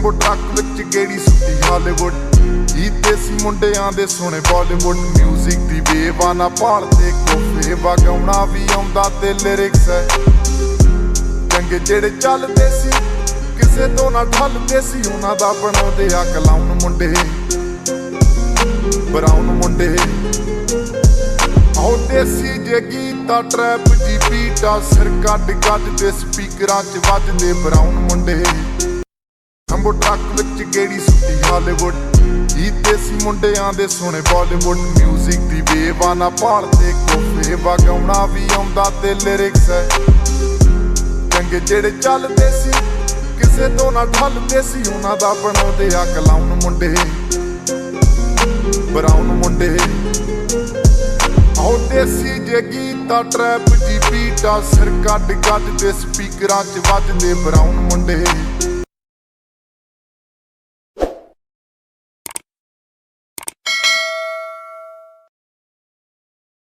Jumbo truck ਵਿੱਚ ਗੇੜੀ ਸੁੱਟੀ Hollywood. ਜੀਤੇ ਸੀ ਮੁੰਡਿਆਂ ਦੇ ਸੋਹਣੇ ਬਾਲੀਵੁੱਡ। ਮਿਊਜ਼ਿਕ ਦੀ ਵੇਵਾ ਨਾ ਭਾਲਦੇ ਕੋਫੇ, ਵਗਾਉਣਾ ਵੀ ਆਉਂਦਾ ਤੇ ਲਿਰਿਕਸ ਹੈ ਚੰਗੇ ਜਿਹੜੇ ਚੱਲਦੇ ਸੀ, ਕਿਸੇ ਤੋਂ ਨਾ ਢਲਦੇ ਸੀ। ਉਹਨਾਂ ਦਾ ਬਣਾਉਂਦੇ ਆ ਕਲਾਉਨ ਮੁੰਡੇ, ਬਰਾਉਨ ਮੁੰਡੇ। ਆਉਂਦੇ ਸੀ ਜੇ ਗੀਤਾ ਟਰੈਪ ਦੀ ਬੀਟਾ, ਸਿਰ ਕੱਢ ਗੱਜਦੇ ਸਪੀਕਰਾਂ 'ਚ ਵੱਜਦੇ ਬਰਾਉਨ ਮੁੰਡੇ। ਜੰਬੋ ਟਰੱਕ ਵਿੱਚ ਗੇੜੀ ਸੁੱਟੀ ਹਾਲੀਵੁੱਡ। ਜੀਤੇ ਸੀ ਮੁੰਡਿਆਂ ਦੇ ਸੋਹਣੇ ਬਾਲੀਵੁੱਡ। ਮਿਊਜ਼ਿਕ ਦੀ ਵੇਵਾ ਨਾ ਭਾਲਦੇ ਕੋਫੇ, ਵਗਾਉਣਾ ਵੀ ਆਉਂਦਾ ਤੇ ਲਿਰਿਕਸ ਹੈ ਚੰਗੇ ਜਿਹੜੇ ਚੱਲਦੇ ਸੀ, ਕਿਸੇ ਤੋਂ ਨਾ ਢਲਦੇ ਸੀ। ਉਹਨਾਂ ਦਾ ਬਣਾਉਂਦੇ ਆ ਕਲਾਉਨ ਮੁੰਡੇ, ਬਰਾਉਨ ਮੁੰਡੇ। ਆਉਂਦੇ ਸੀ ਜੇ ਗੀਤਾ ਟਰੈਪ ਦੀ ਬੀਟਾ, ਸਿਰ ਕੱਢ ਗੱਜਦੇ ਸਪੀਕਰਾਂ 'ਚ ਵੱਜਦੇ ਬਰਾਉਨ ਮੁੰਡੇ।